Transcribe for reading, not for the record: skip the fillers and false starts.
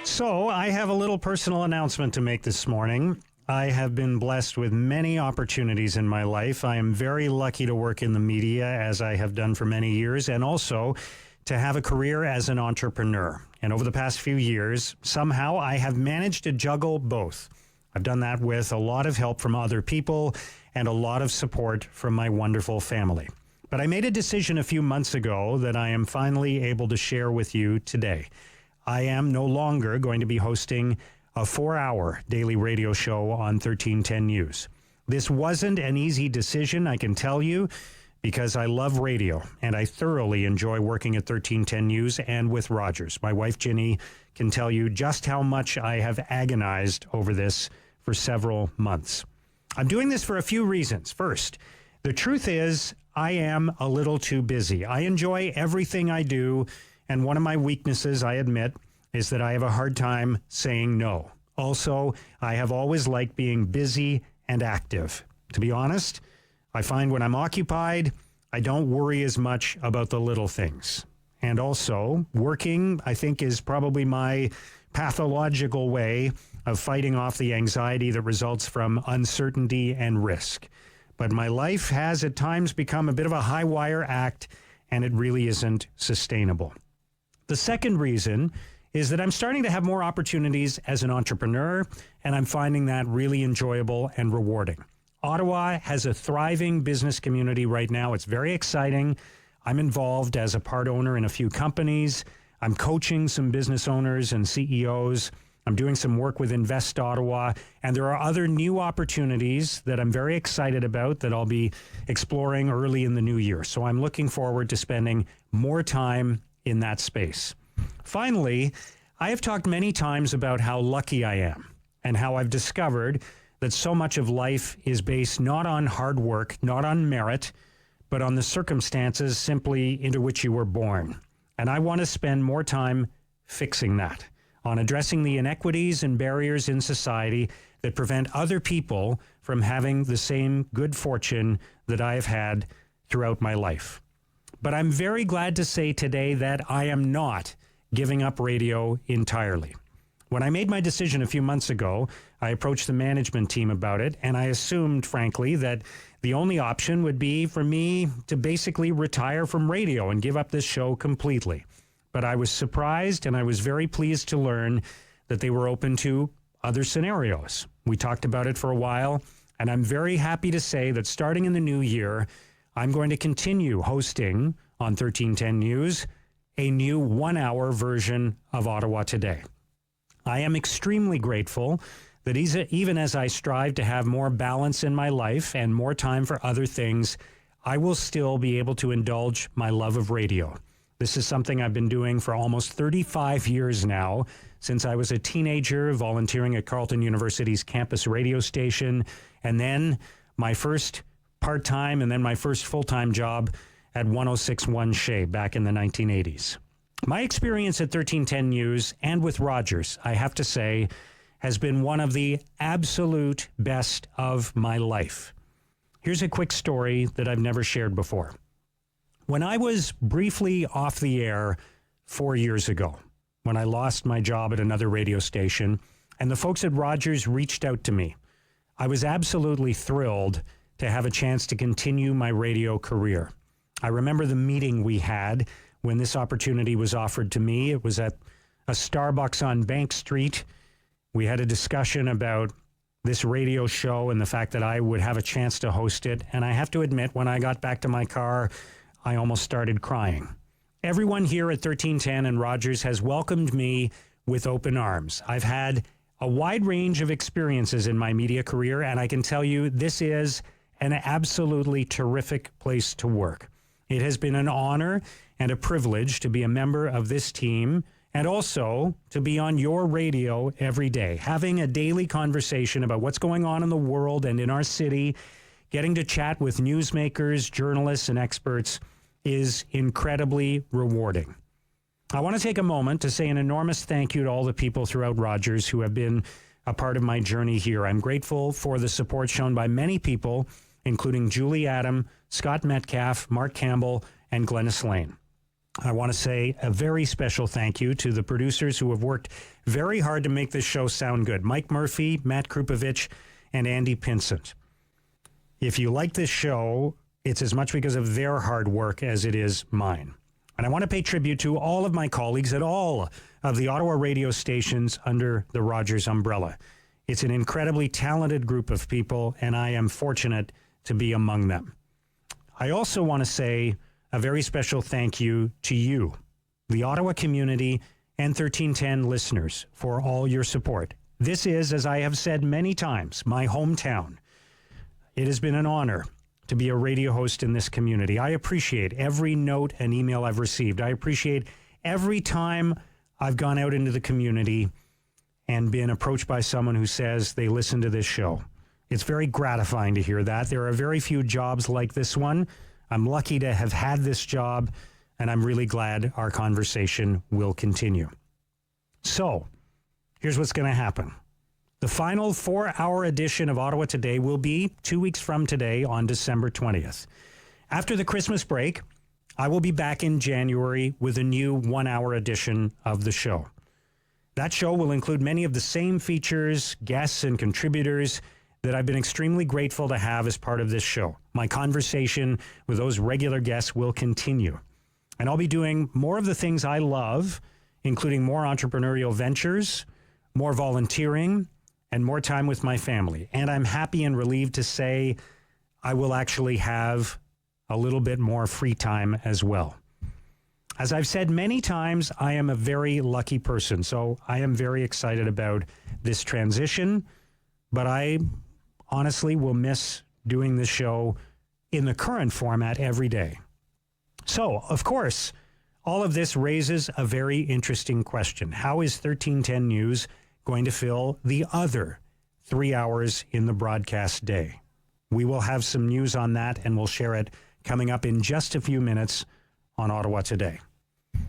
So I have a little personal announcement to make this morning. I have been blessed with many opportunities in my life. I am very lucky to work in the media, as I have done for many years, and also to have a career as an entrepreneur. And over the past few years, somehow I have managed to juggle both. I've done that with a lot of help from other people and a lot of support from my wonderful family. But I made a decision a few months ago that I am finally able to share with you today. I am no longer going to be hosting a 4-hour daily radio show on 1310 News. This wasn't an easy decision, I can tell you, because I love radio and I thoroughly enjoy working at 1310 News and with Rogers. My wife Ginny can tell you just how much I have agonized over this for several months. I'm doing this for a few reasons. First, the truth is I am a little too busy. I enjoy everything I do, and one of my weaknesses, I admit, is that I have a hard time saying no. Also, I have always liked being busy and active. To be honest, I find when I'm occupied, I don't worry as much about the little things. And also, working, I think, is probably my pathological way of fighting off the anxiety that results from uncertainty and risk. But my life has at times become a bit of a high wire act, and it really isn't sustainable. The second reason is that I'm starting to have more opportunities as an entrepreneur, and I'm finding that really enjoyable and rewarding. Ottawa has a thriving business community right now. It's very exciting. I'm involved as a part owner in a few companies. I'm coaching some business owners and CEOs. I'm doing some work with Invest Ottawa, and there are other new opportunities that I'm very excited about that I'll be exploring early in the new year. So I'm looking forward to spending more time in that space. Finally, I have talked many times about how lucky I am and how I've discovered that so much of life is based not on hard work, not on merit, but on the circumstances simply into which you were born. And I want to spend more time fixing that, on addressing the inequities and barriers in society that prevent other people from having the same good fortune that I have had throughout my life. But I'm very glad to say today that I am not giving up radio entirely. When I made my decision a few months ago, I approached the management team about it, and I assumed, frankly, that the only option would be for me to basically retire from radio and give up this show completely. But I was surprised, and I was very pleased to learn that they were open to other scenarios. We talked about it for a while, and I'm very happy to say that starting in the new year, I'm going to continue hosting on 1310 News a new 1-hour version of Ottawa Today. I am extremely grateful that even as I strive to have more balance in my life and more time for other things, I will still be able to indulge my love of radio. This is something I've been doing for almost 35 years now, since I was a teenager volunteering at Carleton University's campus radio station, and then my first part-time and then my first full-time job at 106.1 Shea back in the 1980s. My experience at 1310 News and with Rogers, I have to say, has been one of the absolute best of my life. Here's a quick story that I've never shared before. When I was briefly off the air 4 years ago, when I lost my job at another radio station, and the folks at Rogers reached out to me, I was absolutely thrilled to have a chance to continue my radio career. I remember the meeting we had when this opportunity was offered to me. It was at a Starbucks on Bank Street. We had a discussion about this radio show and the fact that I would have a chance to host it. And I have to admit, when I got back to my car, I almost started crying. Everyone here at 1310 and Rogers has welcomed me with open arms. I've had a wide range of experiences in my media career, and I can tell you this is an absolutely terrific place to work. It has been an honor and a privilege to be a member of this team and also to be on your radio every day, having a daily conversation about what's going on in the world and in our city, getting to chat with newsmakers, journalists, and experts is incredibly rewarding. I want to take a moment to say an enormous thank you to all the people throughout Rogers who have been a part of my journey here. I'm grateful for the support shown by many people, including Julie Adam, Scott Metcalf, Mark Campbell, and Glennis Lane. I want to say a very special thank you to the producers who have worked very hard to make this show sound good. Mike Murphy, Matt Krupovich, and Andy Pinsent. If you like this show, it's as much because of their hard work as it is mine. And I want to pay tribute to all of my colleagues at all of the Ottawa radio stations under the Rogers umbrella. It's an incredibly talented group of people, and I am fortunate to be among them. I also want to say a very special thank you to you, the Ottawa community, and 1310 listeners for all your support. This is, as I have said many times, my hometown. It has been an honor to be a radio host in this community. I appreciate every note and email I've received. I appreciate every time I've gone out into the community and been approached by someone who says they listen to this show. It's very gratifying to hear that. There are very few jobs like this one. I'm lucky to have had this job, and I'm really glad our conversation will continue. So, here's what's going to happen. The final 4-hour edition of Ottawa Today will be 2 weeks from today on December 20th. After the Christmas break, I will be back in January with a new 1-hour edition of the show. That show will include many of the same features, guests, and contributors that I've been extremely grateful to have as part of this show. My conversation with those regular guests will continue. And I'll be doing more of the things I love, including more entrepreneurial ventures, more volunteering, and more time with my family. And I'm happy and relieved to say I will actually have a little bit more free time as well. As I've said many times, I am a very lucky person, so I am very excited about this transition, but I honestly will miss doing this show in the current format every day. So, of course, all of this raises a very interesting question. How is 1310 News going to fill the other 3 hours in the broadcast day? We will have some news on that, and we'll share it coming up in just a few minutes on Ottawa Today.